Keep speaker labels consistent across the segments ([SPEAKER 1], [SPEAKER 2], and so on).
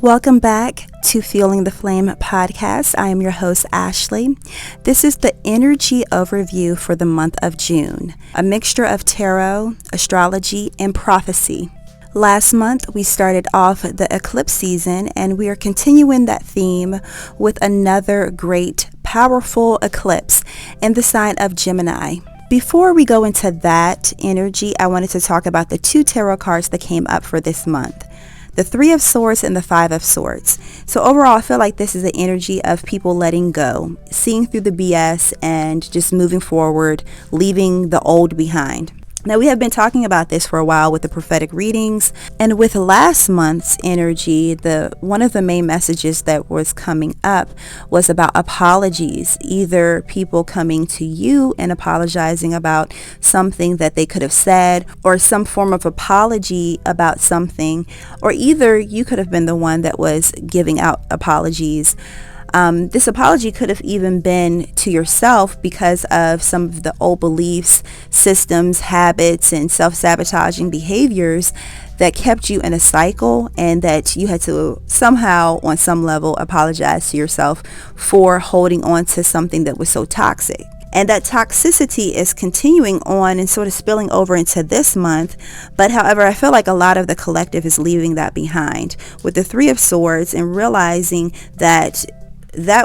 [SPEAKER 1] Welcome back to Fueling the Flame podcast. I am your host, Ashley. This is the energy overview for the month of June, a mixture of tarot, astrology, and prophecy. Last month, we started off the eclipse season, and we are continuing that theme with another great, powerful eclipse in the sign of Gemini. Before we go into that energy, I wanted to talk about the two tarot cards that came up for this month. The Three of Swords and the Five of Swords. So overall, I feel like this is the energy of people letting go, seeing through the BS and just moving forward, leaving the old behind. Now, we have been talking about this for a while with the prophetic readings, and with last month's energy, one of the main messages that was coming up was about apologies, either people coming to you and apologizing about something that they could have said, or some form of apology about something, or either you could have been the one that was giving out apologies. This apology could have even been to yourself because of some of the old beliefs, systems, habits, and self-sabotaging behaviors that kept you in a cycle, and that you had to somehow, on some level, apologize to yourself for holding on to something that was so toxic. And that toxicity is continuing on and sort of spilling over into this month. But however, I feel like a lot of the collective is leaving that behind with the Three of Swords and realizing that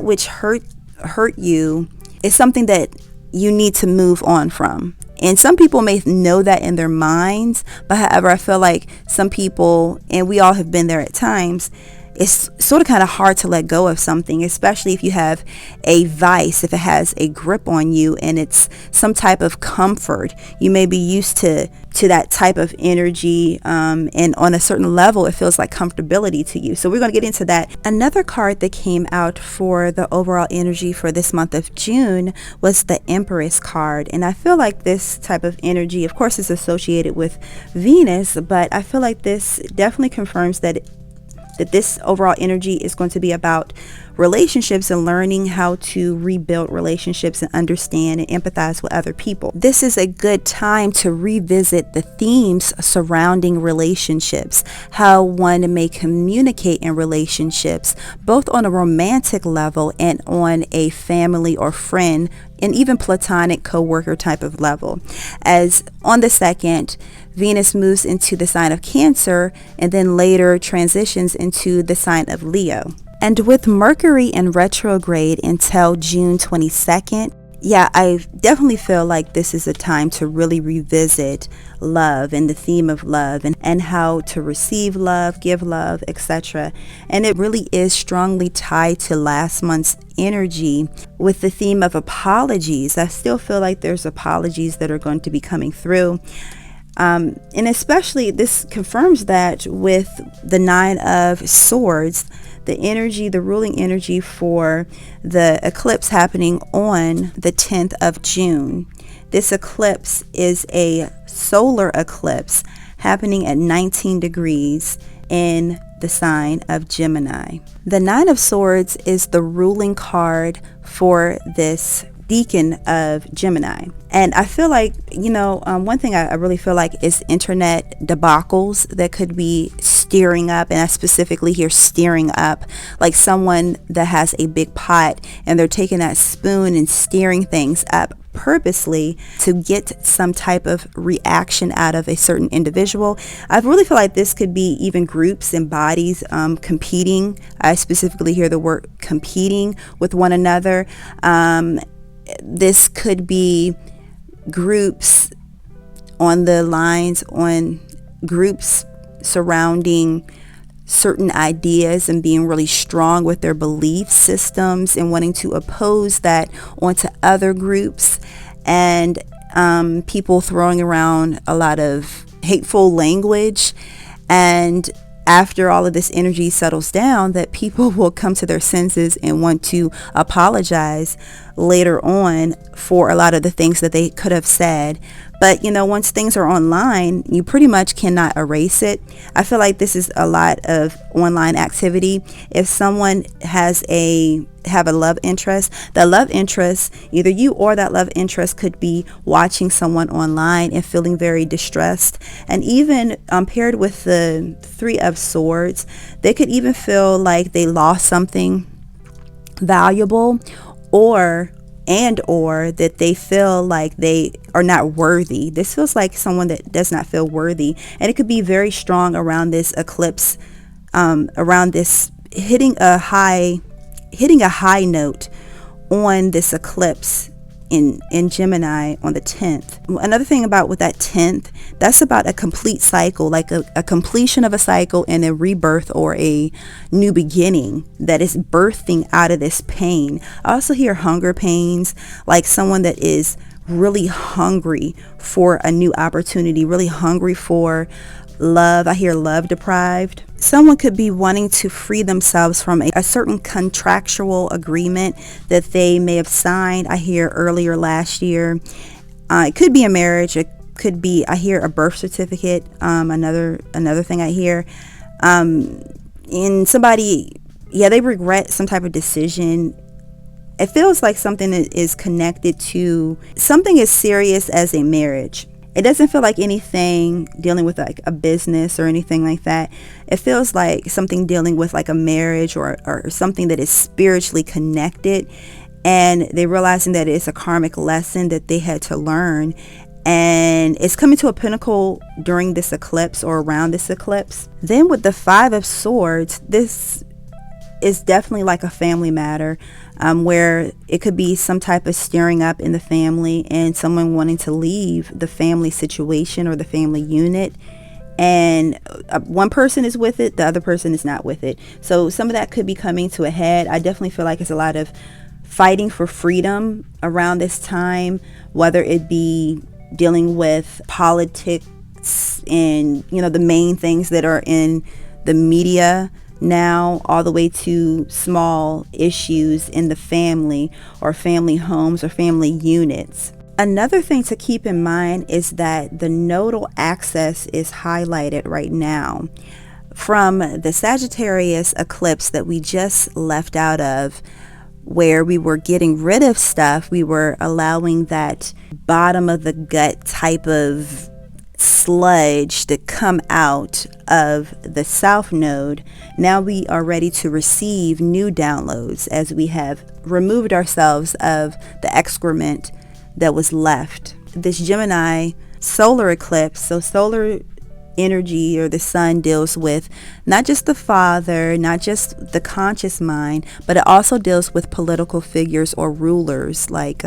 [SPEAKER 1] which hurt you is something that you need to move on from. And some people may know that in their minds, but however, I feel like some people, and we all have been there at times, it's sort of kind of hard to let go of something, especially if you have a vice, if it has a grip on you and it's some type of comfort. You may be used to that type of energy, and on a certain level, it feels like comfortability to you. So we're going to get into that. Another card that came out for the overall energy for this month of June was the Empress Card. And I feel like this type of energy, of course, is associated with Venus, but I feel like this definitely confirms that this overall energy is going to be about relationships and learning how to rebuild relationships and understand and empathize with other people. This is a good time to revisit the themes surrounding relationships, how one may communicate in relationships, both on a romantic level and on a family or friend and even platonic co-worker type of level. As on the second, Venus moves into the sign of Cancer and then later transitions into the sign of Leo. And with Mercury in retrograde until June 22nd, I definitely feel like this is a time to really revisit love and the theme of love and how to receive love, give love, etc. And it really is strongly tied to last month's energy with the theme of apologies. I still feel like there's apologies that are going to be coming through. And especially this confirms that with the Nine of Swords, the ruling energy for the eclipse happening on the 10th of June. This eclipse is a solar eclipse happening at 19 degrees in the sign of Gemini. The Nine of Swords is the ruling card for this decan of Gemini. And I feel like, one thing I really feel like is internet debacles that could be steering up, and I specifically hear steering up, like someone that has a big pot and they're taking that spoon and steering things up purposely to get some type of reaction out of a certain individual. I really feel like this could be even groups and bodies competing. I specifically hear the word competing with one another. This could be groups on groups surrounding certain ideas and being really strong with their belief systems and wanting to oppose that onto other groups, and people throwing around a lot of hateful language. And after all of this energy settles down, that people will come to their senses and want to apologize later on for a lot of the things that they could have said. But once things are online, you pretty much cannot erase it. I feel like this is a lot of online activity. If someone have a love interest, the love interest, either you or that love interest could be watching someone online and feeling very distressed. And even paired with the Three of Swords, they could even feel like they lost something valuable, or that they feel like they are not worthy. This feels like someone that does not feel worthy, and it could be very strong around this eclipse, around this hitting a high note on this eclipse in Gemini on the 10th. Another thing about with that 10th, that's about a complete cycle, like a completion of a cycle and a rebirth or a new beginning that is birthing out of this pain. I also hear hunger pains, like someone that is really hungry for a new opportunity, really hungry for love. I hear love deprived. Someone could be wanting to free themselves from a certain contractual agreement that they may have signed. I hear earlier last year. It could be a marriage. It could be, I hear a birth certificate. Another thing I hear. In somebody, they regret some type of decision. It feels like something that is connected to something as serious as a marriage. It doesn't feel like anything dealing with like a business or anything like that. It feels like something dealing with like a marriage or something that is spiritually connected, and they're realizing that it's a karmic lesson that they had to learn, and it's coming to a pinnacle during this eclipse or around this eclipse. Then with the Five of Swords, this is definitely like a family matter, where it could be some type of stirring up in the family and someone wanting to leave the family situation or the family unit, and one person is with it, the other person is not with it. So some of that could be coming to a head. I definitely feel like it's a lot of fighting for freedom around this time, whether it be dealing with politics and the main things that are in the media now, all the way to small issues in the family or family homes or family units. Another thing to keep in mind is that the nodal axis is highlighted right now. From the Sagittarius eclipse that we just left out of, where we were getting rid of stuff, we were allowing that bottom of the gut type of sludge to come out of the South Node. Now we are ready to receive new downloads as we have removed ourselves of the excrement that was left. This Gemini solar eclipse, so solar energy or the sun deals with not just the father, not just the conscious mind, but it also deals with political figures or rulers, like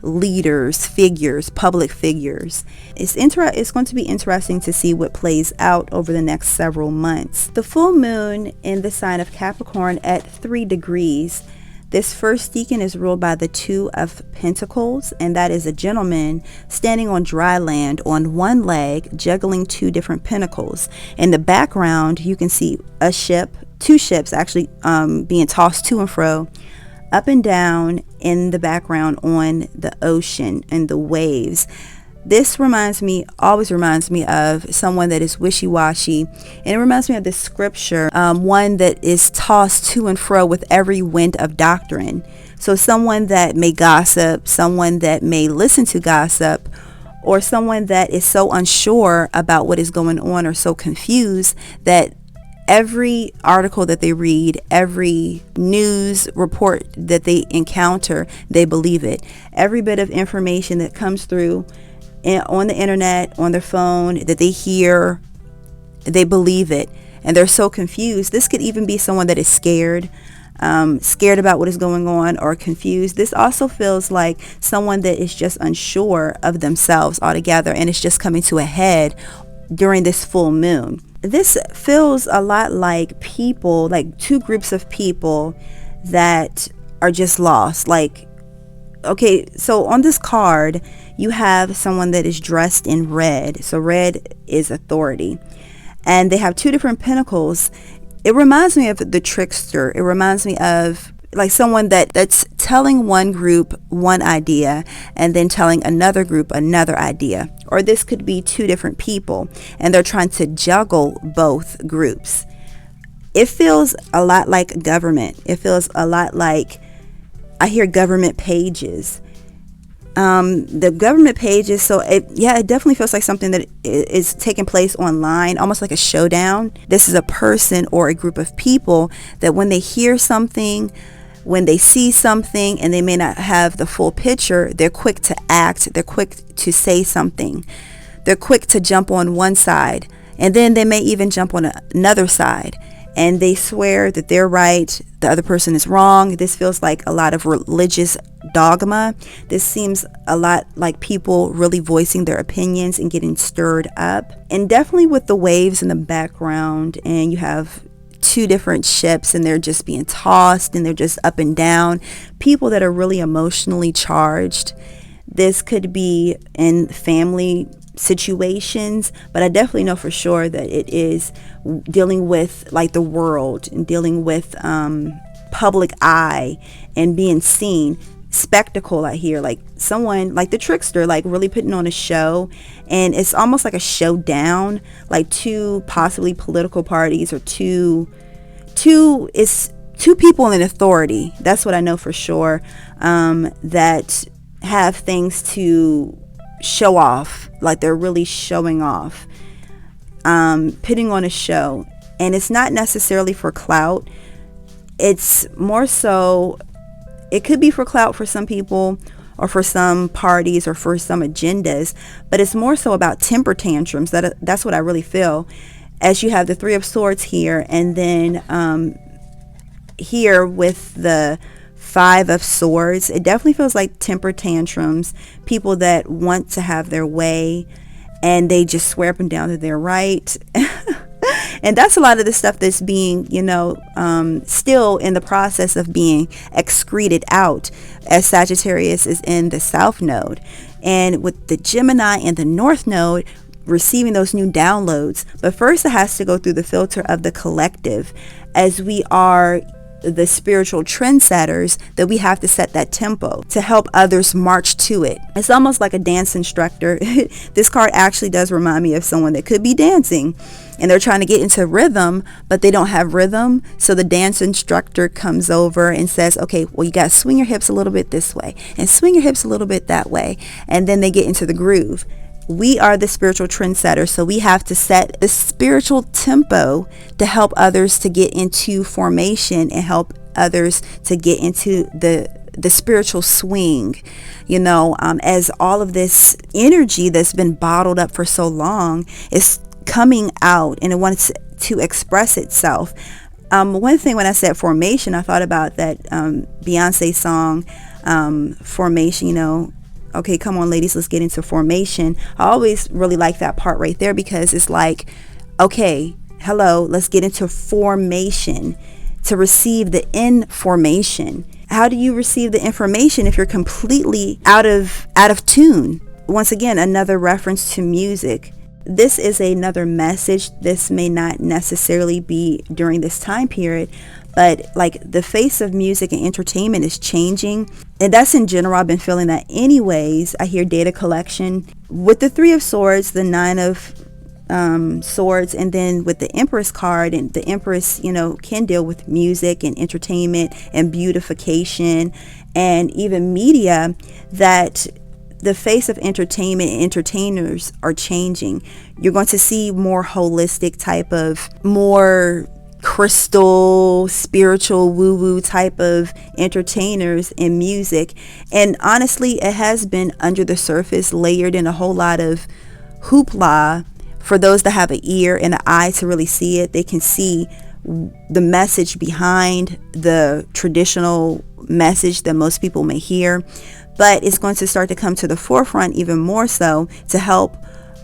[SPEAKER 1] leaders, figures, public figures. It's going to be interesting to see what plays out over the next several months. The full moon in the sign of Capricorn at 3 degrees. This first decan is ruled by the Two of Pentacles, and that is a gentleman standing on dry land on one leg, juggling 2 different pentacles. In the background, you can see a ship, 2 ships actually being tossed to and fro, up and down in the background on the ocean and the waves. This always reminds me of someone that is wishy-washy, and it reminds me of this scripture, one that is tossed to and fro with every wind of doctrine. So someone that may gossip, someone that may listen to gossip, or someone that is so unsure about what is going on or so confused that every article that they read, every news report that they encounter, they believe it. Every bit of information that comes through on the internet, on their phone, that they hear, they believe it, and they're so confused. This could even be someone that is scared about what is going on, or confused. This also feels like someone that is just unsure of themselves altogether, and it's just coming to a head during this full moon. This feels a lot like people, like 2 groups of people that are just lost. Like, okay, so on this card, you have someone that is dressed in red. So red is authority. And they have 2 different pentacles. It reminds me of the trickster. It reminds me of like someone that's telling one group one idea and then telling another group another idea. Or this could be two different people and they're trying to juggle both groups. It feels a lot like government. It feels a lot like, I hear government pages. The government pages, so it definitely feels like something that is taking place online, almost like a showdown. This is a person or a group of people that when they hear something, when they see something, and they may not have the full picture, they're quick to act, they're quick to say something, they're quick to jump on one side, and then they may even jump on another side. And they swear that they're right, the other person is wrong. This feels like a lot of religious dogma. This seems a lot like people really voicing their opinions and getting stirred up. And definitely with the waves in the background, and you have two different ships and they're just being tossed and they're just up and down. People that are really emotionally charged. This could be in family situations, but I definitely know for sure that it is dealing with like the world and dealing with public eye and being seen. Spectacle, I hear, like someone like the trickster, like really putting on a show, and it's almost like a showdown, like two possibly political parties or two people in authority. That's what I know for sure, that have things to show off, like they're really showing off, putting on a show. And it's not necessarily for clout. It's more so, it could be for clout for some people or for some parties or for some agendas, but it's more so about temper tantrums. That's what I really feel, as you have the Three of Swords here, and then here with the Five of Swords. It definitely feels like temper tantrums, people that want to have their way and they just swear up and down that they're right. And that's a lot of the stuff that's being, still in the process of being excreted out, as Sagittarius is in the South Node. And with the Gemini and the North Node receiving those new downloads. But first it has to go through the filter of the collective, as we are the spiritual trendsetters, that we have to set that tempo to help others march to it. It's almost like a dance instructor. This card actually does remind me of someone that could be dancing and they're trying to get into rhythm, but they don't have rhythm. So the dance instructor comes over and says, okay, well, you got to swing your hips a little bit this way and swing your hips a little bit that way. And then they get into the groove. We are the spiritual trendsetters, so we have to set the spiritual tempo to help others to get into formation and help others to get into the spiritual swing, as all of this energy that's been bottled up for so long is coming out and it wants to express itself. One thing, when I said formation, I thought about that Beyonce song, Formation, okay, come on, ladies, let's get into formation. I always really like that part right there, because it's like, okay, hello, let's get into formation to receive the information. How do you receive the information if you're completely out of tune? Once again, another reference to music. This is another message. This may not necessarily be during this time period, but like the face of music and entertainment is changing. And that's in general. I've been feeling that anyways. I hear data collection with the Three of Swords, the Nine of Swords, and then with the Empress card, and the Empress, can deal with music and entertainment and beautification and even media, that the face of entertainment and entertainers are changing. You're going to see more holistic type of, more crystal, spiritual, woo-woo type of entertainers in music. And honestly, it has been under the surface, layered in a whole lot of hoopla. For those that have an ear and an eye to really see it, they can see the message behind the traditional message that most people may hear. But it's going to start to come to the forefront even more so to help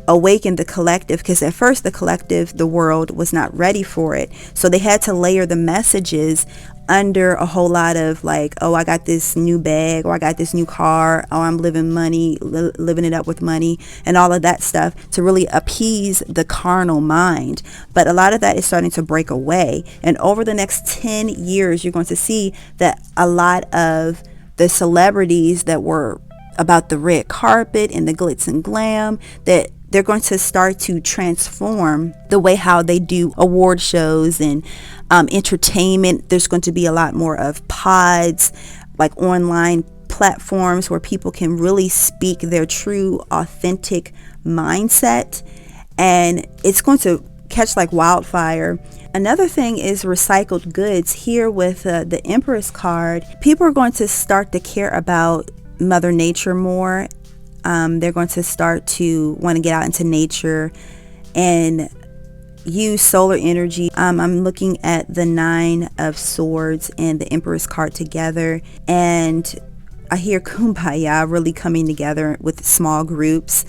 [SPEAKER 1] awaken the collective, because at first the world was not ready for it. So they had to layer the messages under a whole lot of like, oh, I got this new bag, or I got this new car, oh, I'm living it up with money, and all of that stuff to really appease the carnal mind. But a lot of that is starting to break away. And over the next 10 years, you're going to see that a lot of the celebrities that were about the red carpet and the glitz and glam, that they're going to start to transform the way how they do award shows and entertainment. There's going to be a lot more of pods, like online platforms where people can really speak their true, authentic mindset, and it's going to catch like wildfire. Another thing is recycled goods. Here with the Empress card, people are going to start to care about Mother Nature more. They're going to start to want to get out into nature and use solar energy. I'm looking at the 9 of Swords and the Empress card together, and I hear kumbaya really coming together with small groups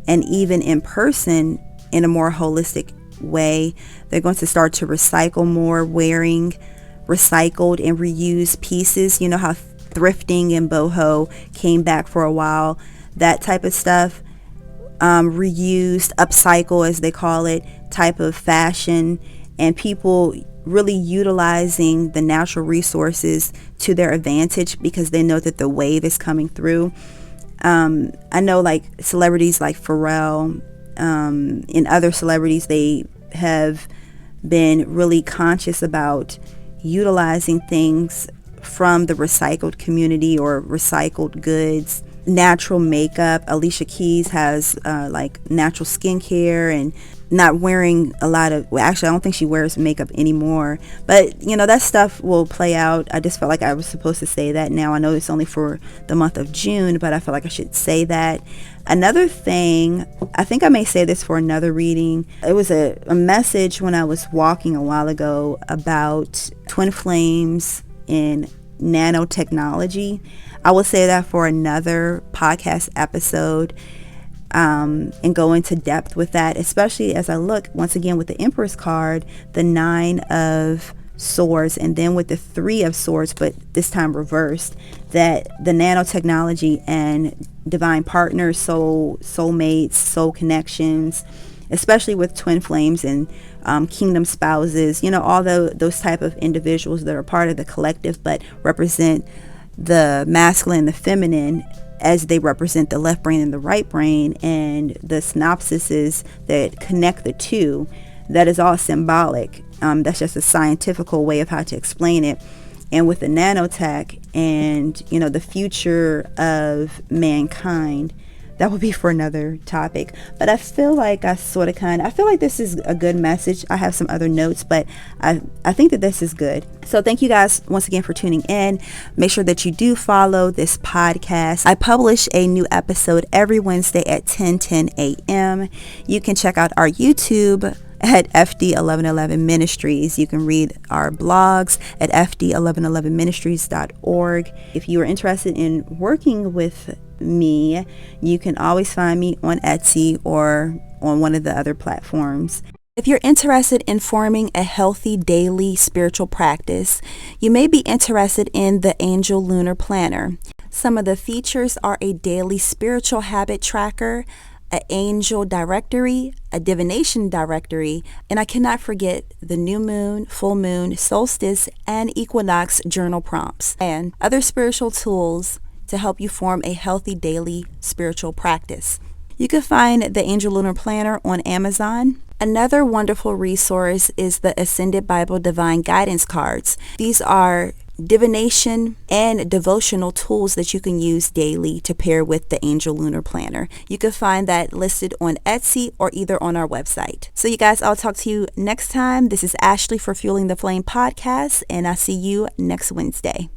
[SPEAKER 1] and even in person in a more holistic way. They're going to start to recycle more, wearing recycled and reused pieces. You know how thrifting and boho came back for a while, that type of stuff. Reused, upcycle as they call it, type of fashion, and people really utilizing the natural resources to their advantage because they know that the wave is coming through. I know like celebrities like Pharrell and other celebrities, they have been really conscious about utilizing things from the recycled community or recycled goods. Natural makeup. Alicia Keys has like natural skincare and not wearing a lot of, well, actually I don't think she wears makeup anymore, but you know, that stuff will play out. I just felt like I was supposed to say that now. I know it's only for the month of June, but I feel like I should say that. Another thing, I think I may say this for another reading. It was a message when I was walking a while ago about twin flames in nanotechnology. I will say that for another podcast episode, and go into depth with that, especially as I look once again with the Empress card, the 9 of Swords, and then with the 3 of Swords, but this time reversed, that the nanotechnology and divine partners, soulmates, soul connections, especially with twin flames and kingdom spouses, you know, all those type of individuals that are part of the collective but represent the masculine and the feminine, as they represent the left brain and the right brain, and the synopsises that connect the two. That is all symbolic. That's just a scientific way of how to explain it. And with the nanotech and, you know, the future of mankind, that would be for another topic. But I feel like I feel like this is a good message. I have some other notes, but I think that this is good. So thank you guys once again for tuning in. Make sure that you do follow this podcast. I publish a new episode every Wednesday at 10:10 a.m. You can check out our YouTube at FD1111 Ministries. You can read our blogs at FD1111ministries.org. If you are interested in working with me, you can always find me on Etsy or on one of the other platforms. If you're interested in forming a healthy daily spiritual practice, you may be interested in the Angel Lunar Planner. Some of the features are a daily spiritual habit tracker, an angel directory, a divination directory, and I cannot forget the new moon, full moon, solstice, and equinox journal prompts, and other spiritual tools to help you form a healthy daily spiritual practice. You can find the Angel Lunar Planner on Amazon. Another wonderful resource is the Ascended Bible Divine Guidance Cards. These are divination and devotional tools that you can use daily to pair with the Angel Lunar Planner. You can find that listed on Etsy or either on our website. So you guys, I'll talk to you next time. This is Ashley for Fueling the Flame podcast, and I'll see you next Wednesday.